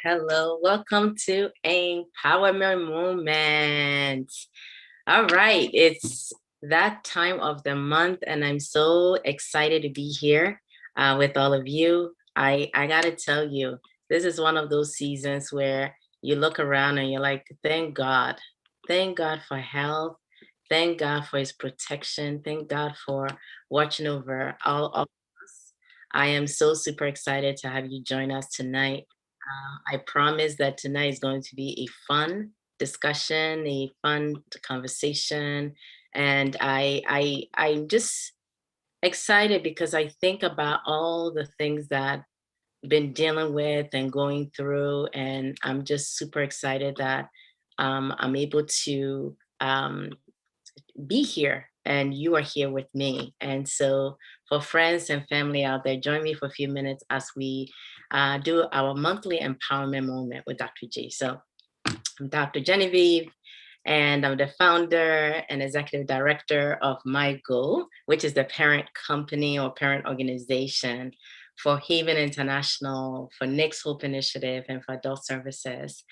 Hello. Welcome to Empowerment Moment. All right, it's that time of the month, and I'm so excited to be here with all of you. I gotta tell you, this is one of those seasons where you look around and you're like, thank God for health, thank God for His protection, thank God for watching over all of us. I am so super excited to have you join us tonight. I promise that tonight is going to be a fun discussion, a fun conversation, and I'm just excited because I think about all the things that I've been dealing with and going through, and I'm just super excited that I'm able to be here and you are here with me. And so, for friends and family out there, join me for a few minutes as we do our monthly empowerment moment with Dr. G. So, I'm Dr. Genevieve, and I'm the founder and executive director of My Goal, which is the parent company or parent organization for Haven International, for Nick's Hope Initiative, and for Adult Services.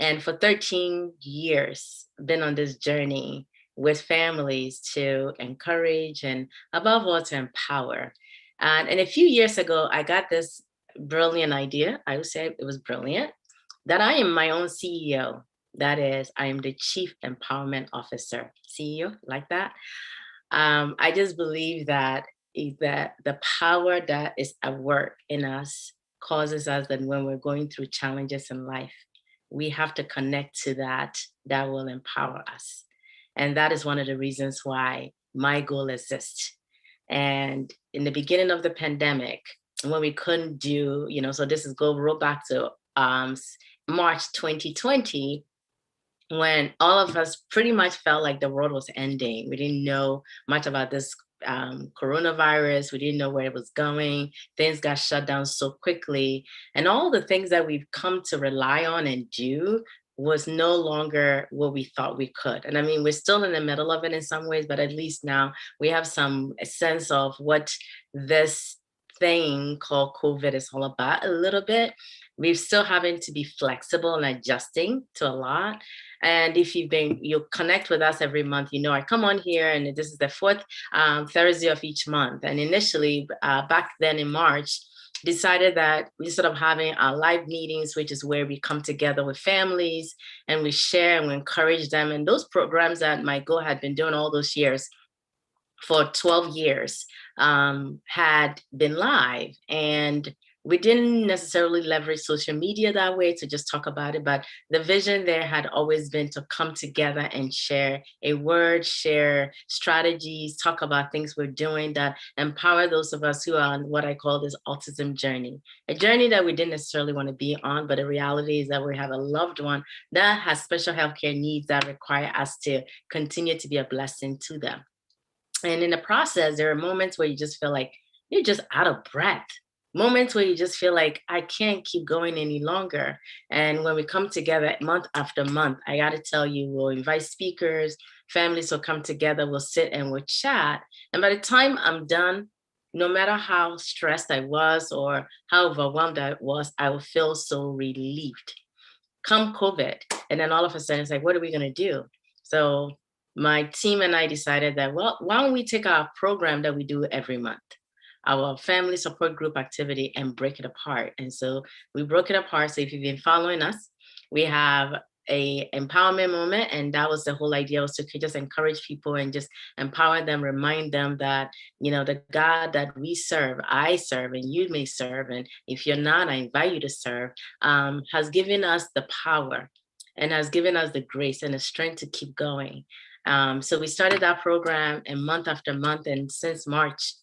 And for 13 years, been on this journey with families to encourage and above all to empower. And a few years ago, I got this brilliant idea. I would say it was brilliant that I am my own CEO. That is, I am the Chief Empowerment Officer, CEO, like that. I just believe that that the power that is at work in us causes us that when we're going through challenges in life, we have to connect to that will empower us. And that is one of the reasons why my goal exists. And in the beginning of the pandemic, when we couldn't do, so this is go roll back to March 2020, when all of us pretty much felt like the world was ending. We didn't know much about this coronavirus. We didn't know where it was going. Things got shut down so quickly. And all the things that we've come to rely on and do was no longer what we thought we could. And I mean, we're still in the middle of it in some ways, but at least now we have some sense of what this thing called COVID is all about a little bit. We're still having to be flexible and adjusting to a lot. And if you connect with us every month, I come on here and this is the fourth Thursday of each month. And initially, back then in March, decided that we sort of having our live meetings, which is where we come together with families and we share and we encourage them. And those programs that My Go had been doing all those years for 12 years had been live. And we didn't necessarily leverage social media that way to just talk about it, but the vision there had always been to come together and share a word, share strategies, talk about things we're doing that empower those of us who are on what I call this autism journey, a journey that we didn't necessarily want to be on, but the reality is that we have a loved one that has special healthcare needs that require us to continue to be a blessing to them. And in the process, there are moments where you just feel like you're just out of breath. Moments where you just feel like I can't keep going any longer. And when we come together month after month, I got to tell you, we'll invite speakers, families will come together, we'll sit and we'll chat. And by the time I'm done, no matter how stressed I was or how overwhelmed I was, I will feel so relieved. Come COVID, and then all of a sudden it's like, what are we going to do? So my team and I decided that, well, why don't we take our program that we do every month, our family support group activity, and break it apart. And so we broke it apart. So if you've been following us, we have a empowerment moment, and that was the whole idea, was to just encourage people and just empower them, remind them that the God that we serve, I serve, and you may serve, and if you're not, I invite you to serve, has given us the power and has given us the grace and the strength to keep going. So we started that program, and month after month, and since March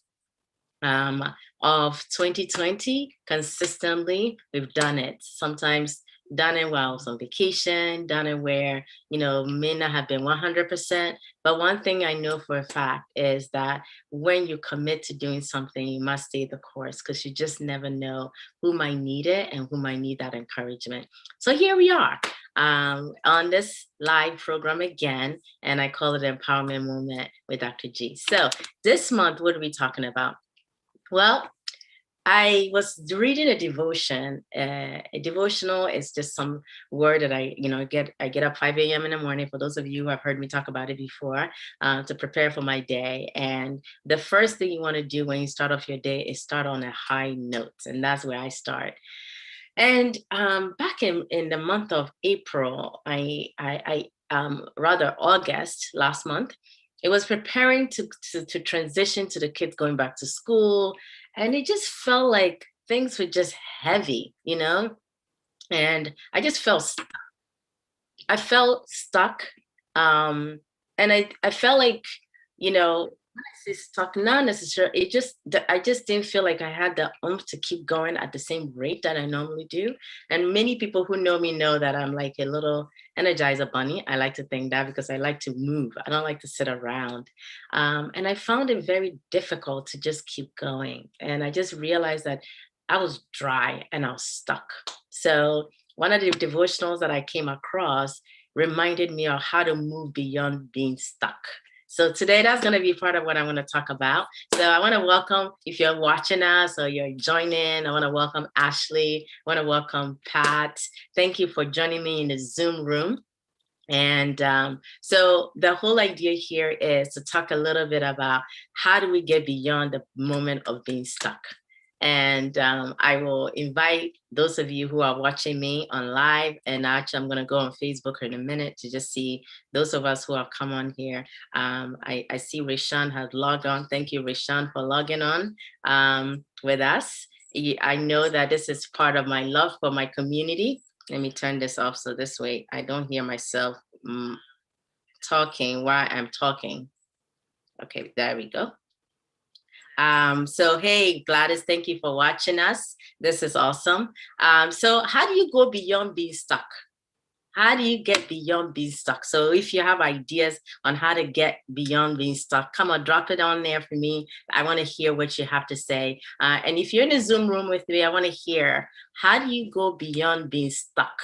um, of 2020, consistently, we've done it. Sometimes done it while I was on vacation, done it where, may not have been 100%. But one thing I know for a fact is that when you commit to doing something, you must stay the course, because you just never know who might need it and who might need that encouragement. So here we are on this live program again, and I call it Empowerment Moment with Dr. G. So this month, what are we talking about? Well, I was reading a devotion. A devotional is just some word that I get up 5 a.m. in the morning. For those of you who have heard me talk about it before, to prepare for my day. And the first thing you want to do when you start off your day is start on a high note, and that's where I start. And back in the month of April, rather August last month, it was preparing to transition to the kids going back to school. And it just felt like things were just heavy, and I felt stuck. And I felt like, when I say stuck, not necessarily, I just didn't feel like I had the oomph to keep going at the same rate that I normally do. And many people who know me know that I'm like a little energizer bunny. I like to think that because I like to move. I don't like to sit around. And I found it very difficult to just keep going. And I just realized that I was dry and I was stuck. So one of the devotionals that I came across reminded me of how to move beyond being stuck. So today that's going to be part of what I want to talk about. So I want to welcome, if you're watching us or you're joining, I want to welcome Ashley. I want to welcome Pat. Thank you for joining me in the Zoom room. And so the whole idea here is to talk a little bit about how do we get beyond the moment of being stuck. And I will invite those of you who are watching me on live, and actually I'm going to go on Facebook in a minute to just see those of us who have come on here. I see Rishan has logged on. Thank you, Rishan, for logging on with us. I know that this is part of my love for my community. Let me turn this off so this way I don't hear myself talking while I'm talking. Okay, there we go. So hey, Gladys, thank you for watching us. This is awesome. So how do you go beyond being stuck? How do you get beyond being stuck? So if you have ideas on how to get beyond being stuck, come on, drop it on there for me. I want to hear what you have to say. And if you're in the Zoom room with me, I want to hear, how do you go beyond being stuck?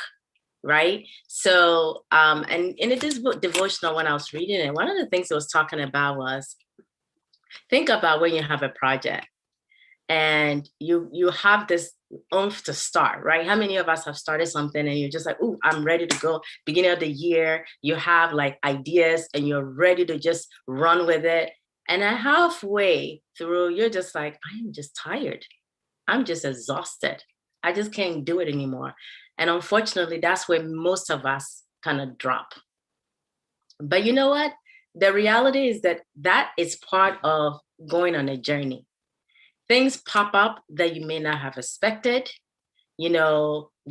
Right? So, and in this book, devotional, when I was reading it, one of the things it was talking about was, think about when you have a project and you have this oomph to start, right? How many of us have started something and you're just like, oh, I'm ready to go. Beginning of the year, you have like ideas and you're ready to just run with it. And then halfway through, you're just like, I am just tired. I'm just exhausted. I just can't do it anymore. And unfortunately, that's where most of us kind of drop. But you know what? The reality is that that is part of going on a journey. Things pop up that you may not have expected.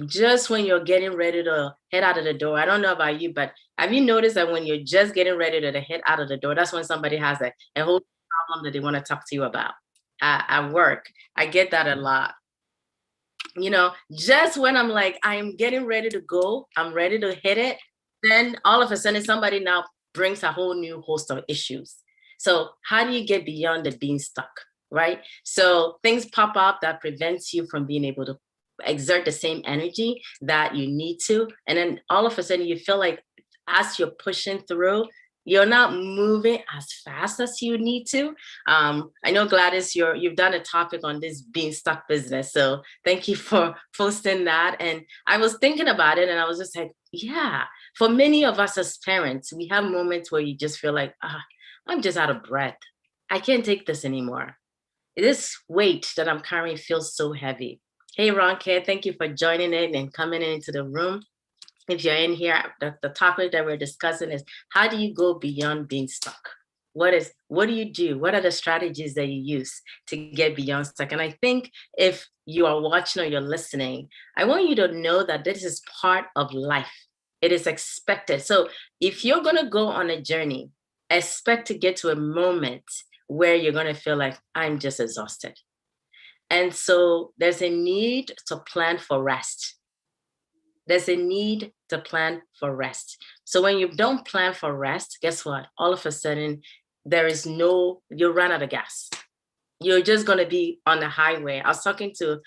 Just when you're getting ready to head out of the door. I don't know about you, but have you noticed that when you're just getting ready to head out of the door, that's when somebody has a whole problem that they want to talk to you about? At work, I get that a lot. Just when I'm like, I'm getting ready to go, I'm ready to hit it, then all of a sudden somebody now brings a whole new host of issues. So how do you get beyond the being stuck, right? So things pop up that prevents you from being able to exert the same energy that you need to. And then all of a sudden you feel like as you're pushing through, you're not moving as fast as you need to. I know, Gladys, you've done a topic on this being stuck business. So thank you for posting that. And I was thinking about it and I was just like, yeah, for many of us as parents, we have moments where you just feel like, I'm just out of breath. I can't take this anymore. This weight that I'm carrying feels so heavy. Hey, Ronke, thank you for joining in and coming into the room. If you're in here, the topic that we're discussing is, how do you go beyond being stuck? What do you do? What are the strategies that you use to get beyond stuck? And I think if you are watching or you're listening, I want you to know that this is part of life. It is expected. So if you're going to go on a journey, expect to get to a moment where you're going to feel like, I'm just exhausted. And so there's a need to plan for rest. There's a need to plan for rest. So when you don't plan for rest, guess what? All of a sudden, you run out of gas. You're just going to be on the highway. I was talking to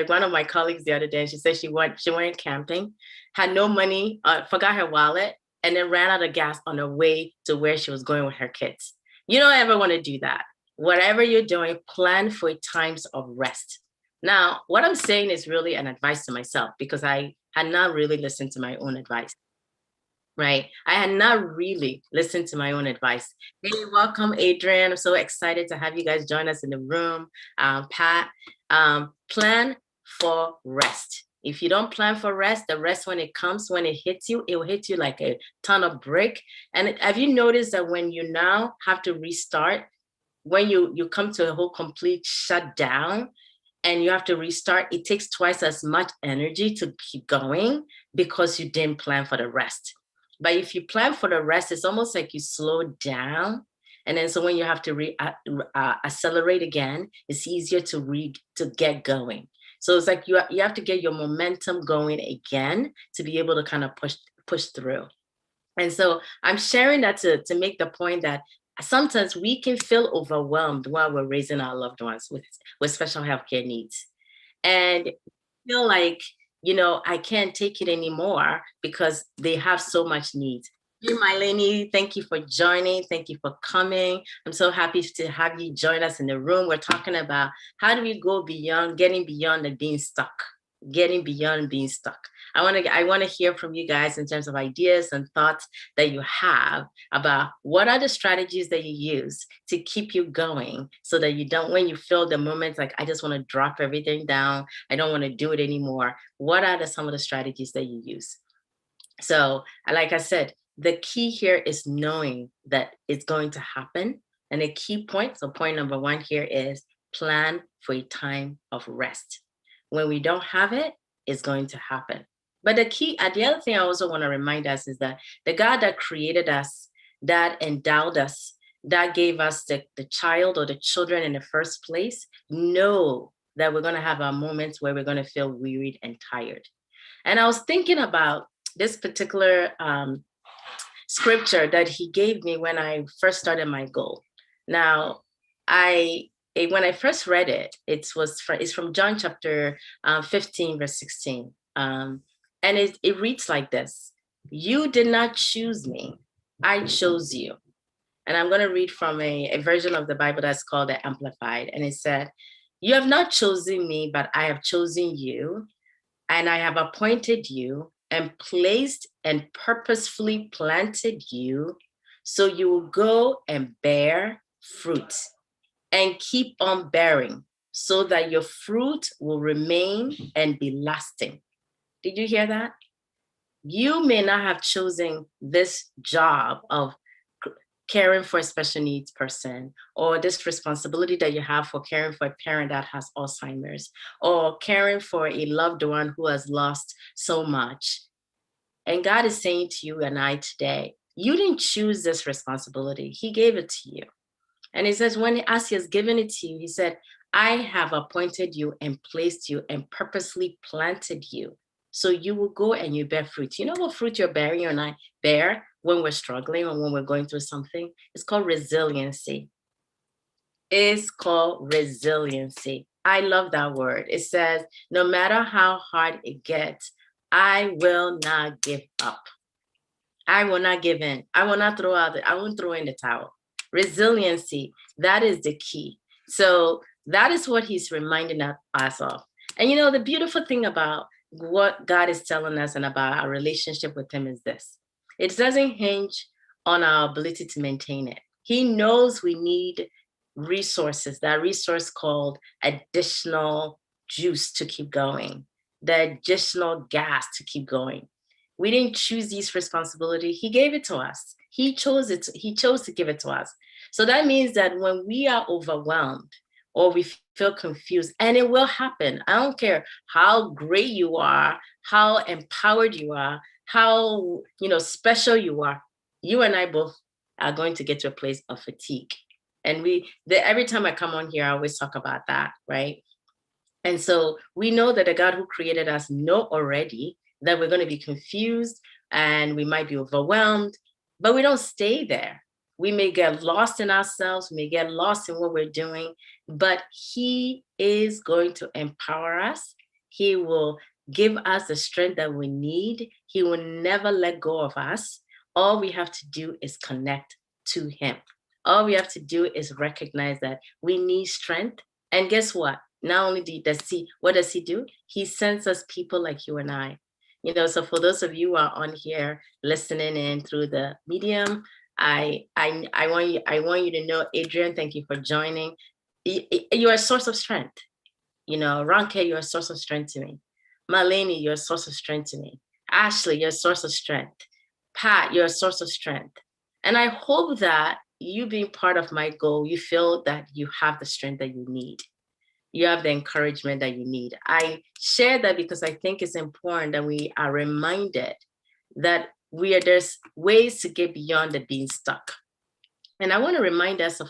one of my colleagues the other day, and she said she went camping, had no money, forgot her wallet, and then ran out of gas on her way to where she was going with her kids. You don't ever want to do that. whatever you're doing, plan for times of rest. Now, what I'm saying is really an advice to myself because I had not really listened to my own advice, right? I had not really listened to my own advice. Hey, welcome, Adrian. I'm so excited to have you guys join us in the room. Pat, plan for rest. If you don't plan for rest, the rest when it comes, when it hits you, it will hit you like a ton of brick. And have you noticed that when you now have to restart, when you come to a whole complete shutdown and you have to restart, it takes twice as much energy to keep going because you didn't plan for the rest. But if you plan for the rest, it's almost like you slow down. And then so when you have to accelerate again, it's easier to get going. So it's like you have to get your momentum going again to be able to kind of push through. And so I'm sharing that to make the point that sometimes we can feel overwhelmed while we're raising our loved ones with special healthcare needs. And feel like, I can't take it anymore because they have so much needs. Hey, Mylene, thank you for joining. Thank you for coming. I'm so happy to have you join us in the room. We're talking about how do we go beyond, getting beyond the being stuck, getting beyond being stuck. I want to hear from you guys in terms of ideas and thoughts that you have about what are the strategies that you use to keep you going so that you don't, when you feel the moments like, I just want to drop everything down, I don't want to do it anymore. What are some of the strategies that you use? So, like I said, the key here is knowing that it's going to happen. And a key point, so point number one here is plan for a time of rest. When we don't have it, it's going to happen. But the other thing I also want to remind us is that the God that created us, that endowed us, that gave us the child or the children in the first place, know that we're going to have our moments where we're going to feel wearied and tired. And I was thinking about this particular scripture that he gave me when I first started my goal. Now, when I first read it, it's from John chapter 15, verse 16. And it reads like this: "You did not choose me, I chose you." And I'm going to read from a version of the Bible that's called the Amplified. And it said, "You have not chosen me, but I have chosen you, and I have appointed you and placed and purposefully planted you so you will go and bear fruit and keep on bearing so that your fruit will remain and be lasting." Did you hear that? You may not have chosen this job of caring for a special needs person, or this responsibility that you have for caring for a parent that has Alzheimer's, or caring for a loved one who has lost so much. And God is saying to you and I today, you didn't choose this responsibility. He gave it to you. And he says, as he has given it to you, he said, I have appointed you and placed you and purposely planted you. So you will go and you bear fruit. You know what fruit you're bearing, you and I bear when we're struggling or when we're going through something? It's called resiliency. It's called resiliency. I love that word. It says, no matter how hard it gets, I will not give up. I will not give in. I will not I won't throw in the towel. Resiliency, that is the key. So that is what he's reminding us of. And the beautiful thing about what God is telling us and about our relationship with him is this: it doesn't hinge on our ability to maintain it. He knows we need resources, that resource called additional juice to keep going, the additional gas to keep going. We didn't choose these responsibilities. He gave it to us. He chose it. He chose to give it to us. So that means that when we are overwhelmed or we feel confused, and it will happen. I don't care how great you are, how empowered you are, how special you are. You and I both are going to get to a place of fatigue. And every time I come on here, I always talk about that, right? And so we know that the God who created us know already that we're going to be confused and we might be overwhelmed, but we don't stay there. We may get lost in ourselves, we may get lost in what we're doing, but he is going to empower us. He will give us the strength that we need. He will never let go of us. All we have to do is connect to him. All we have to do is recognize that we need strength. And guess what? Not only what does he do? He sends us people like you and I. So for those of you who are on here listening in through the medium, I want you to know, Adrian, thank you for joining. You're a source of strength. Ronke, you're a source of strength to me. Maleni, you're a source of strength to me. Ashley, you're a source of strength. Pat, you're a source of strength. And I hope that you being part of my goal, you feel that you have the strength that you need. You have the encouragement that you need. I share that because I think it's important that we are reminded that there's ways to get beyond the being stuck. And I want to remind us of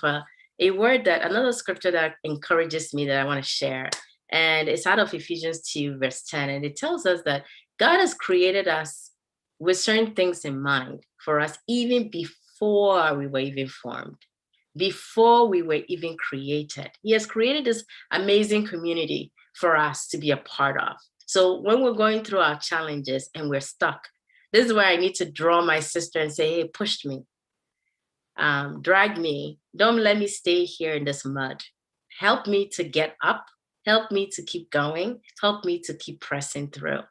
another scripture that encourages me that I want to share. And it's out of Ephesians 2, verse 10. And it tells us that God has created us with certain things in mind for us, even before we were even formed, before we were even created. He has created this amazing community for us to be a part of. So when we're going through our challenges and we're stuck, this is where I need to draw my sister and say, hey, push me. Drag me. Don't let me stay here in this mud. Help me to get up. Help me to keep going. Help me to keep pressing through.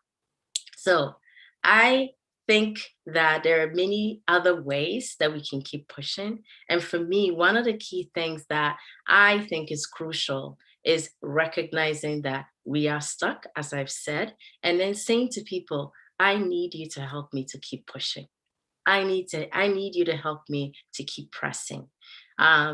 So I think that there are many other ways that we can keep pushing. And for me, one of the key things that I think is crucial is recognizing that we are stuck, as I've said, and then saying to people, I need you to help me to keep pushing. I need you to help me to keep pressing.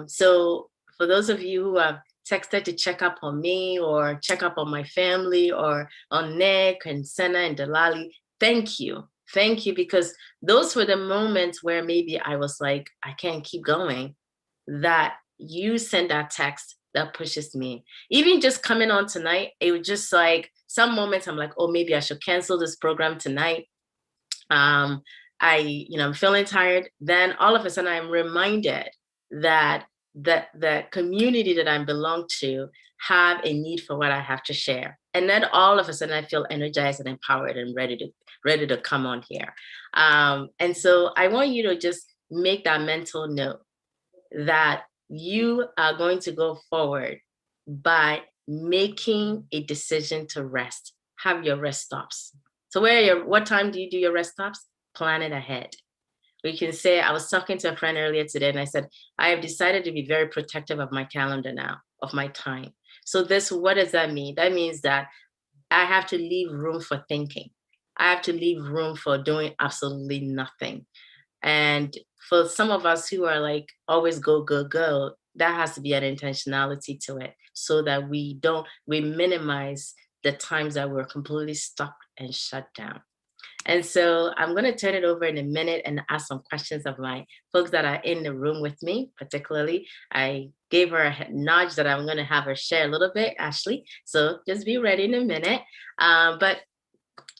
So for those of you who have texted to check up on me or check up on my family or on Nick and Senna and Delali, thank you. Thank you, because those were the moments where maybe I was like, I can't keep going, that you send that text that pushes me. Even just coming on tonight, it was just like some moments I'm like, oh, maybe I should cancel this program tonight. I'm feeling tired. Then all of a sudden I'm reminded that the community that I belong to have a need for what I have to share. And then all of a sudden I feel energized and empowered and ready to come on here. And so I want you to just make that mental note that you are going to go forward by making a decision to rest. Have your rest stops. So what time do you do your rest stops? Plan it ahead. We can say, I was talking to a friend earlier today and I said, I have decided to be very protective of my calendar now, of my time. So what does that mean? That means that I have to leave room for thinking. I have to leave room for doing absolutely nothing. And for some of us who are like always go, go, go, that has to be an intentionality to it so that we minimize the times that we're completely stuck and shut down. And so I'm going to turn it over in a minute and ask some questions of my folks that are in the room with me. Particularly, I gave her a nudge that I'm going to have her share a little bit, Ashley. So just be ready in a minute. But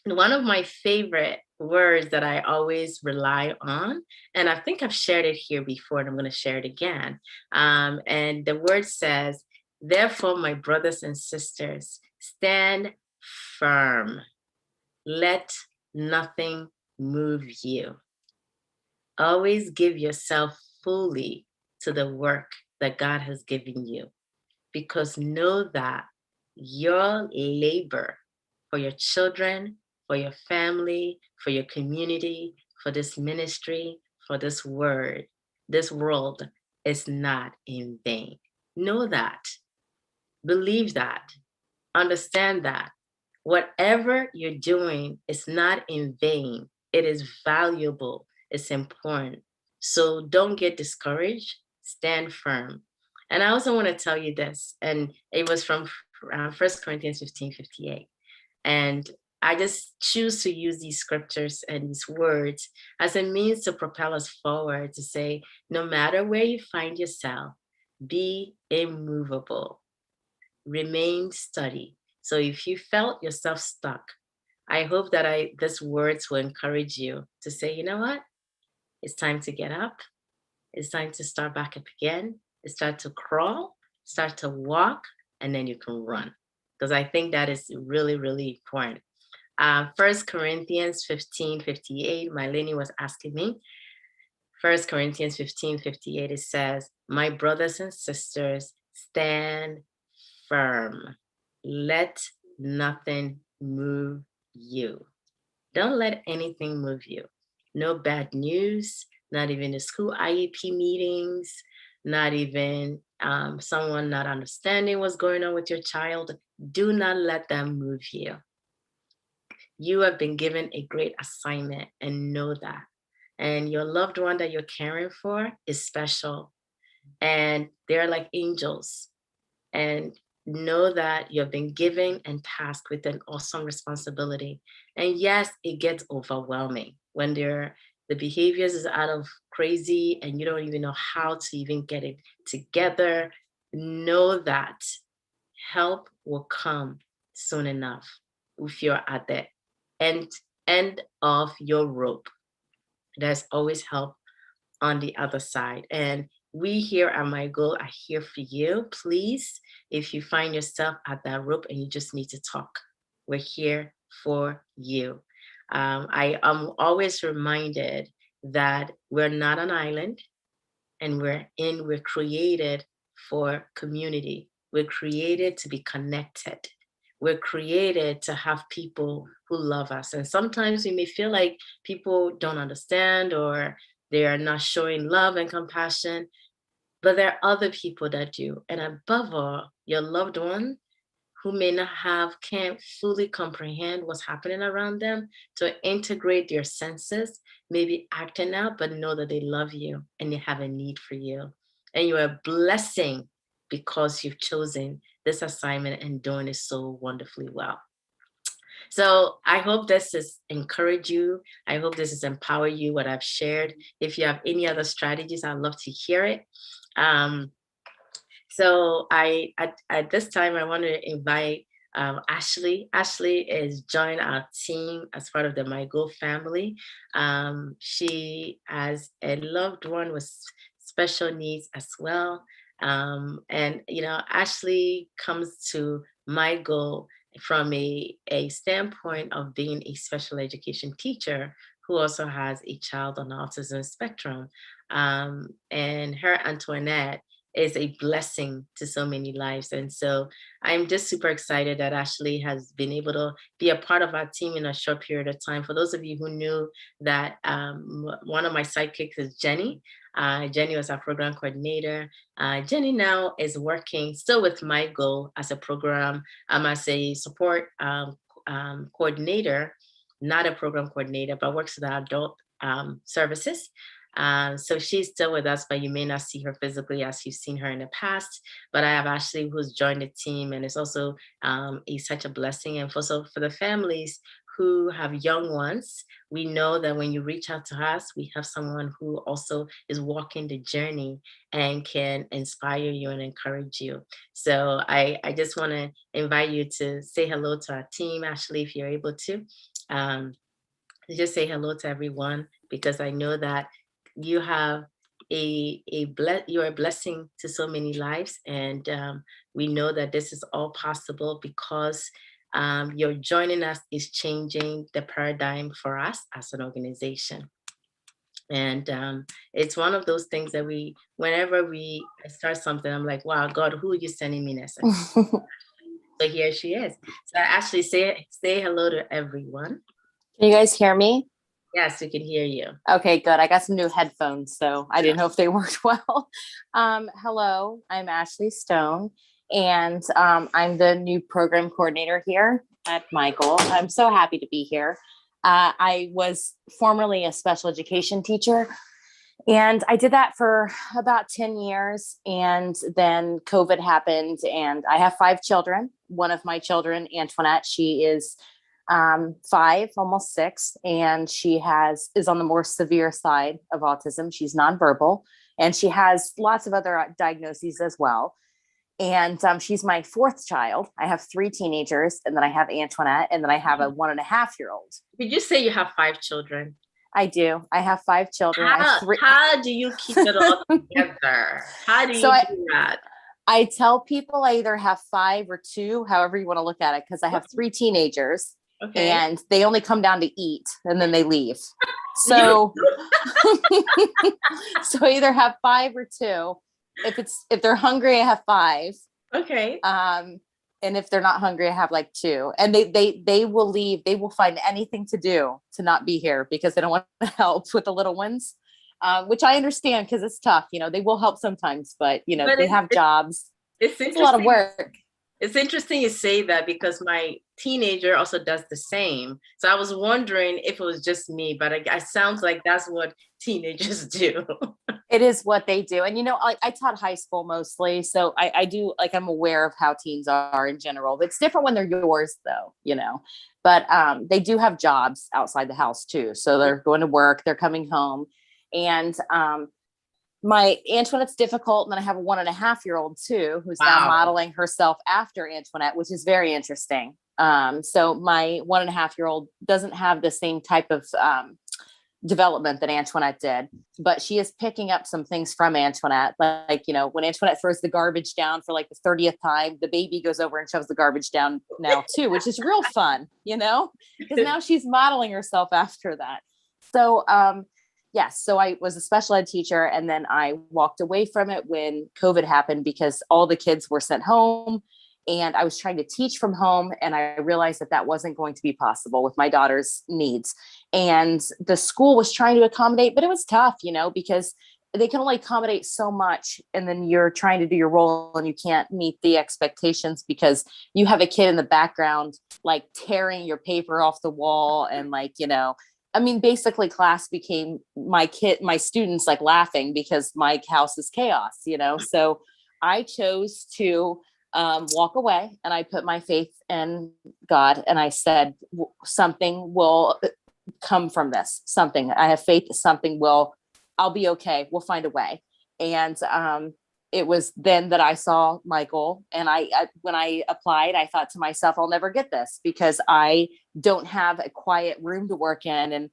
one of my favorite words that I always rely on, and I think I've shared it here before, and I'm going to share it again. And the word says, therefore, my brothers and sisters, stand firm. Let nothing move you. Always give yourself fully to the work that God has given you, because know that your labor for your children, for your family, for your community, for this ministry, for this world is not in vain. Know that. Believe that. Understand that. Whatever you're doing is not in vain. It is valuable. It's important. So don't get discouraged. Stand firm. And I also want to tell you this, and it was from 1 Corinthians 15:58. And I just choose to use these scriptures and these words as a means to propel us forward, to say, no matter where you find yourself, be immovable, remain steady. So if you felt yourself stuck, I hope that these words will encourage you to say, you know what? It's time to get up. It's time to start back up again. It's start to crawl, start to walk, and then you can run. Because I think that is really, really important. 1 Corinthians 15:58, Mylene was asking me, First Corinthians 15:58, it says, my brothers and sisters, stand firm. Let nothing move you. Don't let anything move you. No bad news, not even the school IEP meetings, not even someone not understanding what's going on with your child. Do not let them move you. You have been given a great assignment and know that. And your loved one that you're caring for is special. And they're like angels. And know that you've been given and tasked with an awesome responsibility. And yes, it gets overwhelming when the behaviors is out of crazy and you don't even know how to even get it together. Know that help will come soon enough if you're at the end end of your rope. There's always help on the other side. And we here at My Goal are here for you. Please, if you find yourself at that rope and you just need to talk, we're here for you. I am always reminded that we're not an island and we're created for community. We're created to be connected. We're created to have people who love us. And sometimes we may feel like people don't understand or they are not showing love and compassion, but there are other people that do. And above all, your loved one who may not can't fully comprehend what's happening around them, to integrate their senses, maybe acting out, but know that they love you and they have a need for you. And you're a blessing because you've chosen this assignment and doing it so wonderfully well. So I hope this has encouraged you. I hope this has empowered you, what I've shared. If you have any other strategies, I'd love to hear it. So at this time, I want to invite Ashley. Ashley is joined our team as part of the My Goal family. She has a loved one with special needs as well. And, Ashley comes to My Goal from a standpoint of being a special education teacher who also has a child on the autism spectrum. And her Antoinette is a blessing to so many lives. And so I'm just super excited that Ashley has been able to be a part of our team in a short period of time. For those of you who knew that one of my sidekicks is Jenny. Jenny was our program coordinator. Jenny now is working still with My Goal as a program, as a support coordinator, not a program coordinator, but works with our adult services. So she's still with us, but you may not see her physically as you've seen her in the past. But I have Ashley who's joined the team, and it's also such a blessing. And for the families who have young ones, we know that when you reach out to us, we have someone who also is walking the journey and can inspire you and encourage you. So I just want to invite you to say hello to our team, Ashley, if you're able to. Just say hello to everyone, because I know that you have you're a blessing to so many lives, and we know that this is all possible because your joining us is changing the paradigm for us as an organization. And it's one of those things that whenever we start something, I'm like, wow, God, who are you sending me next? So here she is. So Ashley, say hello to everyone. Can you guys hear me? Yes, we can hear you. Okay, good. I got some new headphones, so I didn't know if they worked well. Hello, I'm Ashley Stone, and I'm the new program coordinator here at My Goal. I'm so happy to be here. I was formerly a special education teacher, and I did that for about 10 years. And then COVID happened, and I have 5 children. One of my children, Antoinette, she is 5, almost 6, and she is on the more severe side of autism. She's nonverbal, and she has lots of other diagnoses as well. And she's my 4th child. I have 3 teenagers, and then I have Antoinette, and then I have a 1.5-year-old. Did you say you have 5 children? I do. I have 5 children. How do you keep it all together? How do you do that? I tell people I either have 5 or 2, however you want to look at it, because I have 3 teenagers. Okay. and they only come down to eat and then they leave. So, so I either have 5 or 2. If they're hungry, I have 5. Okay. And if they're not hungry, I have like 2. And they will leave. They will find anything to do to not be here because they don't want to help with the little ones, which I understand because it's tough. They will help sometimes, but But they have jobs. it's It's a lot of interesting. work. It's interesting you say that because my teenager also does the same. So I was wondering if it was just me, but it sounds like that's what teenagers do. It is what they do. And, I taught high school mostly. So I do, like, I'm aware of how teens are in general. It's different when they're yours though, but they do have jobs outside the house too. So they're going to work, they're coming home. And my Antoinette's difficult. And then I have a 1.5-year-old too, who's now modeling herself after Antoinette, which is very interesting. So my 1.5-year-old doesn't have the same type of development that Antoinette did, but she is picking up some things from Antoinette. Like, when Antoinette throws the garbage down for like the 30th time, the baby goes over and shoves the garbage down now too, which is real fun, because now she's modeling herself after that. So, yes. So I was a special ed teacher, and then I walked away from it when COVID happened because all the kids were sent home, and I was trying to teach from home. And I realized that wasn't going to be possible with my daughter's needs. And the school was trying to accommodate, but it was tough, because they can only accommodate so much. And then you're trying to do your role and you can't meet the expectations because you have a kid in the background, like tearing your paper off the wall. And basically class became my students like laughing because my house is chaos, So I chose to walk away, and I put my faith in God, and I said, something will come from this. Something, I have faith, I'll be okay. We'll find a way. And it was then that I saw Michael, and when I applied, I thought to myself, I'll never get this because I don't have a quiet room to work in, and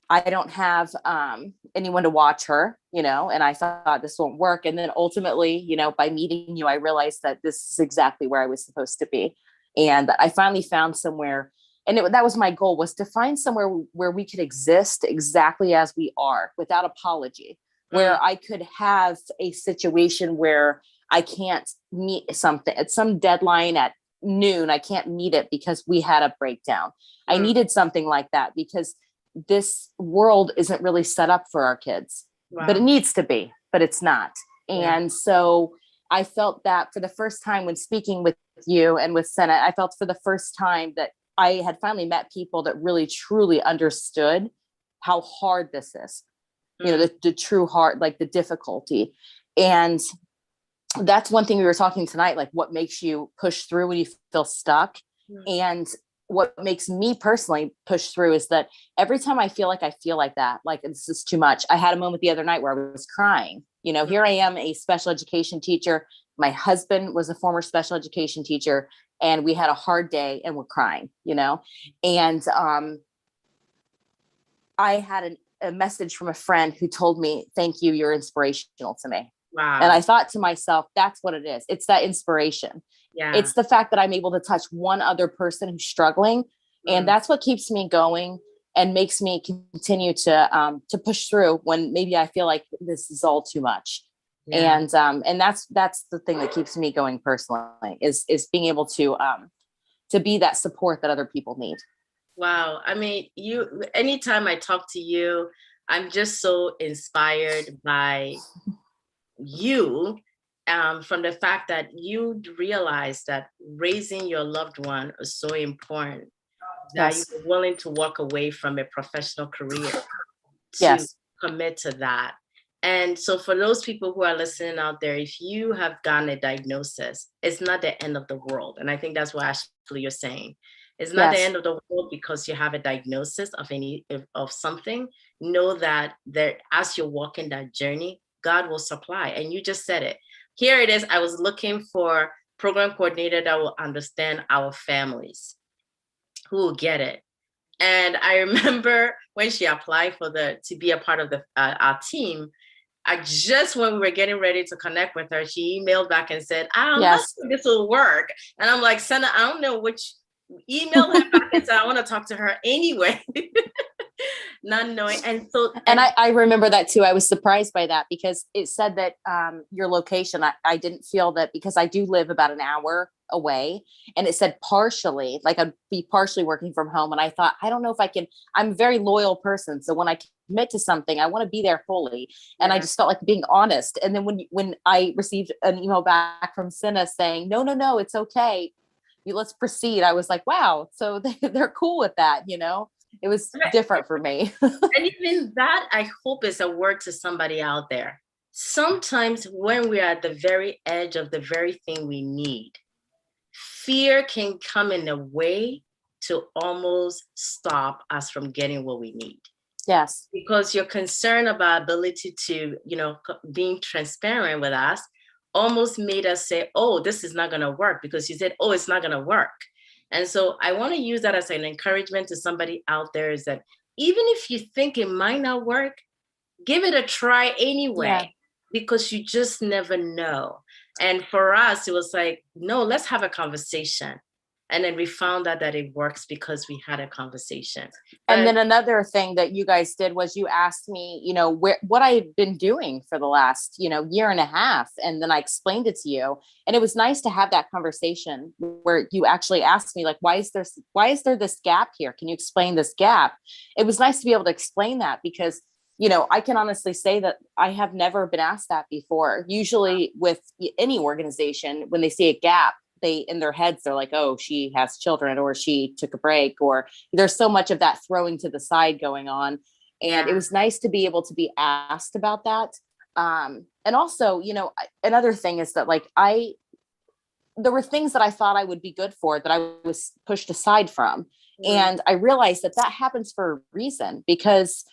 I don't have anyone to watch her, and I thought this won't work. And then ultimately, by meeting you, I realized that this is exactly where I was supposed to be. And I finally found somewhere, and that was my goal, was to find somewhere where we could exist exactly as we are without apology, where I could have a situation where I can't meet something at some deadline at noon. I can't meet it because we had a breakdown. I needed something like that because this world isn't really set up for our kids, but it needs to be, but it's not. And so I felt that for the first time when speaking with you and with Senate, I felt for the first time that I had finally met people that really truly understood how hard this is, the true hard, like the difficulty. And that's one thing we were talking tonight, like what makes you push through when you feel stuck. And what makes me personally push through is that every time I feel like that, like this is too much. I had a moment the other night where I was crying. Here I am, a special education teacher. My husband was a former special education teacher, and we had a hard day and we're crying, and I had a message from a friend who told me, "Thank you. You're inspirational to me." Wow. And I thought to myself, that's what it is. It's that inspiration. Yeah. It's the fact that I'm able to touch one other person who's struggling. And that's what keeps me going and makes me continue to push through when maybe I feel like this is all too much. Yeah. And that's the thing that keeps me going personally is being able to be that support that other people need. Wow. I mean, anytime I talk to you, I'm just so inspired by you, from the fact that you realize that raising your loved one is so important that you're willing to walk away from a professional career to commit to that. And so for those people who are listening out there, if you have gotten a diagnosis, it's not the end of the world. And I think that's what actually you're saying. It's not the end of the world because you have a diagnosis of something. Know that as you're walking that journey, God will supply. And you just said it. Here it is. I was looking for program coordinator that will understand our families, who will get it. And I remember when she applied to be a part of our team, when we were getting ready to connect with her, she emailed back and said, "I'm not sure this will work." And I'm like, "Senna, I don't know which email her back and say, I want to talk to her anyway. Not knowing. And so, And I remember that too. I was surprised by that because it said that your location, I didn't feel that because I do live about an hour away, and it said partially, like I'd be partially working from home. And I thought, I don't know if I can, I'm a very loyal person. So when I commit to something, I want to be there fully. And I just felt like being honest. And then when I received an email back from Cinna saying, no, it's okay, let's proceed, I was like, wow. So they're cool with that, It was different for me. And even that, I hope, is a word to somebody out there. Sometimes when we're at the very edge of the very thing we need, fear can come in a way to almost stop us from getting what we need. Yes. Because you're concerned about ability to, being transparent with us almost made us say, oh, this is not going to work, because you said, oh, it's not going to work. And so I want to use that as an encouragement to somebody out there, is that even if you think it might not work, give it a try anyway, because you just never know. And for us, it was like, no, let's have a conversation. And then we found out that it works because we had a conversation. And then another thing that you guys did was you asked me, what I had been doing for the last, year and a half. And then I explained it to you. And it was nice to have that conversation where you actually asked me, like, why is there this gap here? Can you explain this gap? It was nice to be able to explain that because, I can honestly say that I have never been asked that before. Usually with any organization, when they see a gap, in their heads, they're like, oh, she has children, or she took a break, or there's so much of that throwing to the side going on. And it was nice to be able to be asked about that. And also, another thing is that there were things that I thought I would be good for that I was pushed aside from. And I realized that happens for a reason, because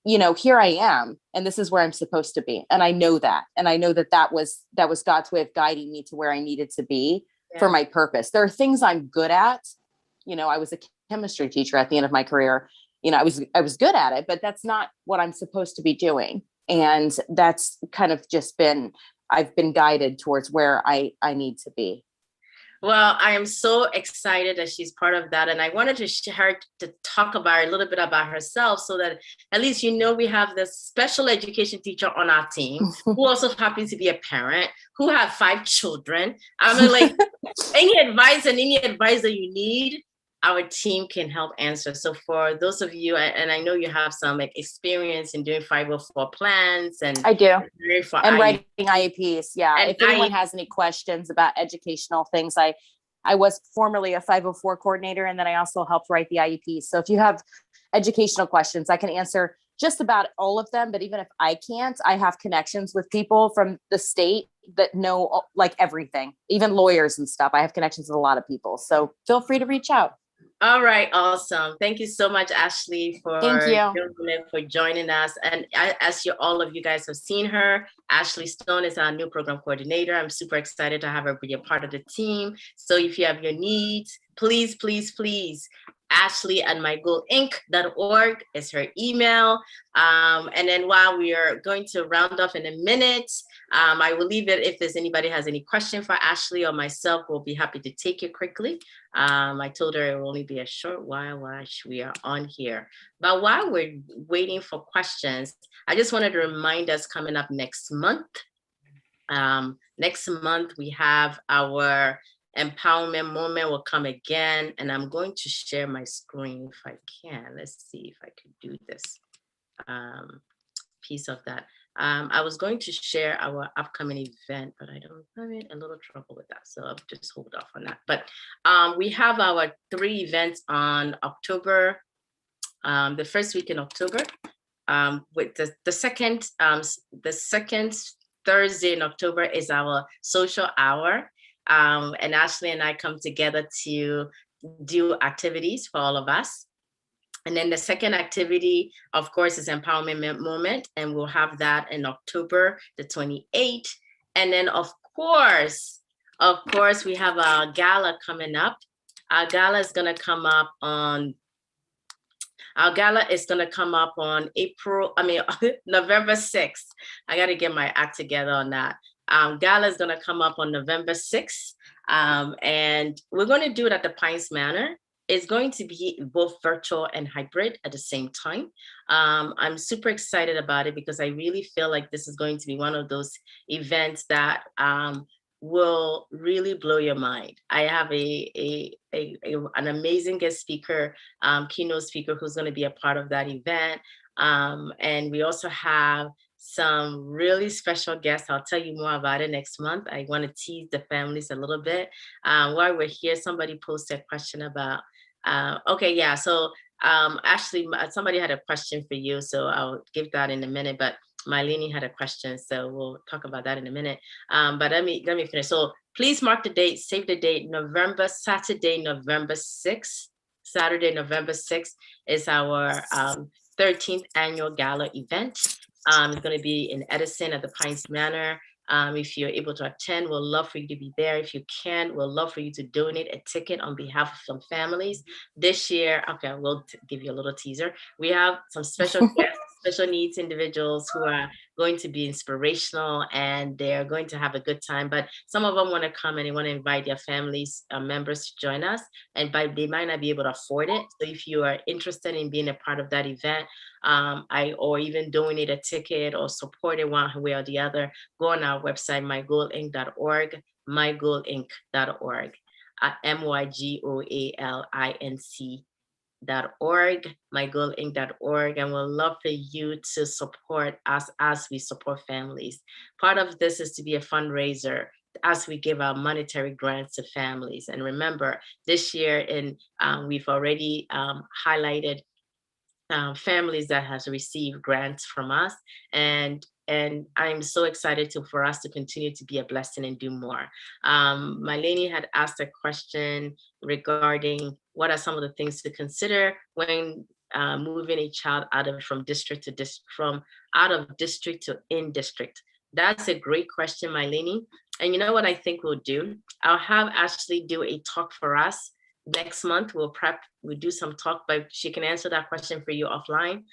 here I am, and this is where I'm supposed to be. And I know that. And I know that was God's way of guiding me to where I needed to be for my purpose. There are things I'm good at. I was a chemistry teacher at the end of my career. I was good at it, but that's not what I'm supposed to be doing. And that's kind of just I've been guided towards where I need to be. Well, I am so excited that she's part of that. And I wanted to share her to talk about a little bit about herself, so that at least we have this special education teacher on our team who also happens to be a parent, who have 5 children. I mean, like, any advice that you need, our team can help answer. So for those of you, and I know you have some experience in doing 504 plans, and I do, and writing IEPs. Yeah. And if anyone has any questions about educational things, I was formerly a 504 coordinator, and then I also helped write the IEPs. So if you have educational questions, I can answer just about all of them. But even if I can't, I have connections with people from the state that know like everything, even lawyers and stuff. I have connections with a lot of people. So feel free to reach out. All right. Awesome. Thank you so much, Ashley, for joining us. And as all of you guys have seen her, Ashley Stone is our new program coordinator. I'm super excited to have her be a part of the team. So if you have your needs, please, Ashley@mygoalinc.org is her email. And then while we are going to round off in a minute, I will leave it. If there's anybody has any question for Ashley or myself, we'll be happy to take it quickly. I told her it will only be a short while we are on here. But while we're waiting for questions, I just wanted to remind us coming up next month. Next month, we have our empowerment moment will come again, and I'm going to share my screen if I can. Let's see if I can do this piece of that. I was going to share our upcoming event, but I'm having a little trouble with that, so I'll just hold off on that. But we have our 3 events on October, the first week in October, with the second Thursday in October is our social hour. And Ashley and I come together to do activities for all of us. And then the second activity, of course, is Empowerment Moment. And we'll have that in October the 28th. And then, of course, we have our gala coming up. Our gala is going to come up on November 6th. I got to get my act together on that. Gala is going to come up on November 6th. And we're going to do it at the Pines Manor. It's going to be both virtual and hybrid at the same time. I'm super excited about it because I really feel like this is going to be one of those events that will really blow your mind. I have an amazing guest speaker, keynote speaker, who's going to be a part of that event. And we also have some really special guests. I'll tell you more about it next month. I want to tease the families a little bit. While we're here, somebody posted a question about, okay, yeah, so actually, somebody had a question for you, so I'll give that in a minute, but Mylene had a question, so we'll talk about that in a minute. But let me finish. So please mark the date, save the date, Saturday, November 6th. Saturday, November 6th is our 13th annual gala event. It's going to be in Edison at the Pines Manor. If you're able to attend, we'll love for you to be there. If you can, we'll love for you to donate a ticket on behalf of some families. This year, okay, we'll give you a little teaser. We have some special guests, special needs individuals who are going to be inspirational, and they're going to have a good time. But some of them want to come and they want to invite their families members to join us, and they might not be able to afford it. So if you are interested in being a part of that event, or even donate a ticket or support it one way or the other, go on our website, mygoalinc.org, mygoalinc.org, mygoalinc.org, mygoalinc.org, and we'll love for you to support us as we support families. Part of this is to be a fundraiser as we give our monetary grants to families. And remember, this year, we've already highlighted families that has received grants from us, and I'm so excited for us to continue to be a blessing and do more. Mylene had asked a question regarding what are some of the things to consider when moving a child out of district to in district. That's a great question, Mylene. And you know what I think we'll do? I'll have Ashley do a talk for us. Next month, we'll do some talk, but she can answer that question for you offline.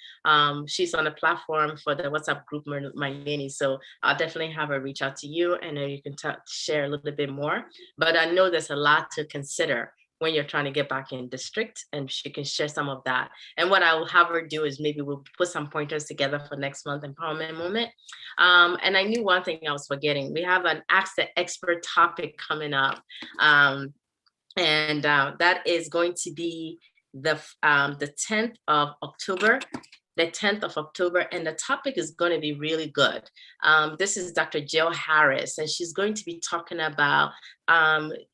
She's on the platform for the WhatsApp group, Mylene, so I'll definitely have her reach out to you, and then you can share a little bit more. But I know there's a lot to consider when you're trying to get back in district, and she can share some of that. And what I will have her do is maybe we'll put some pointers together for next month empowerment moment. And I knew one thing I was forgetting. We have an Ask the Expert topic coming up. And that is going to be the 10th of October. The 10th of October, and the topic is going to be really good. This is Dr. Jill Harris, and she's going to be talking about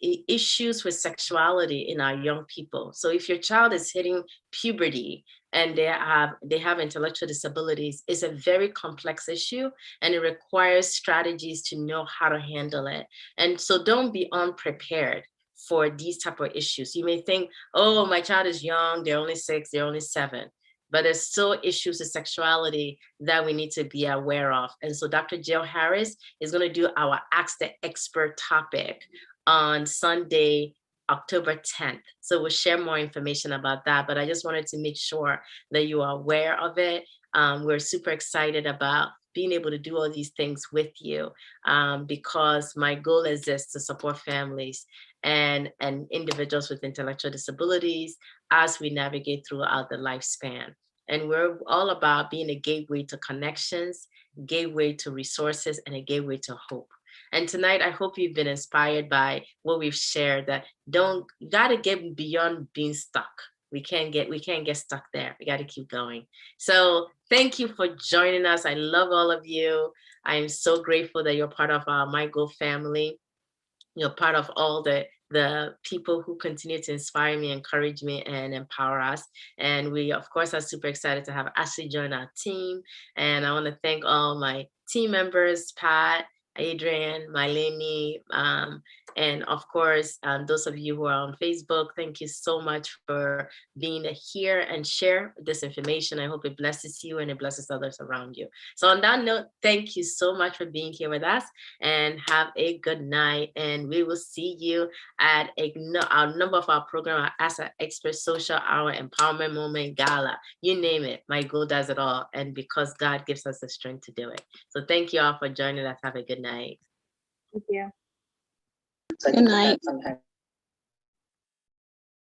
issues with sexuality in our young people. So if your child is hitting puberty and they have intellectual disabilities, it's a very complex issue, and it requires strategies to know how to handle it. And so don't be unprepared for these type of issues. You may think, oh, my child is young, they're only 6, they're only 7. But there's still issues of sexuality that we need to be aware of. And so Dr. Jill Harris is going to do our Ask the Expert topic on Sunday, October 10th. So we'll share more information about that. But I just wanted to make sure that you are aware of it. We're super excited about being able to do all these things with you, because my goal is just to support families and individuals with intellectual disabilities as we navigate throughout the lifespan. And we're all about being a gateway to connections, gateway to resources, and a gateway to hope. And tonight, I hope you've been inspired by what we've shared, that you gotta get beyond being stuck. We can't get stuck there. We got to keep going. So thank you for joining us. I love all of you. I am so grateful that you're part of our My Goal family. You're part of all the people who continue to inspire me, encourage me, and empower us. And we, of course, are super excited to have Ashley join our team. And I want to thank all my team members, Pat, Adrian, Mylene, and of course, those of you who are on Facebook, thank you so much for being here and share this information. I hope it blesses you and it blesses others around you. So on that note, thank you so much for being here with us, and have a good night. And we will see you at our number of our program, Ask the Expert Social Hour, Empowerment Moment, Gala. You name it, My Goal does it all. And because God gives us the strength to do it. So thank you all for joining us. Have a good night. Thank you. Good night.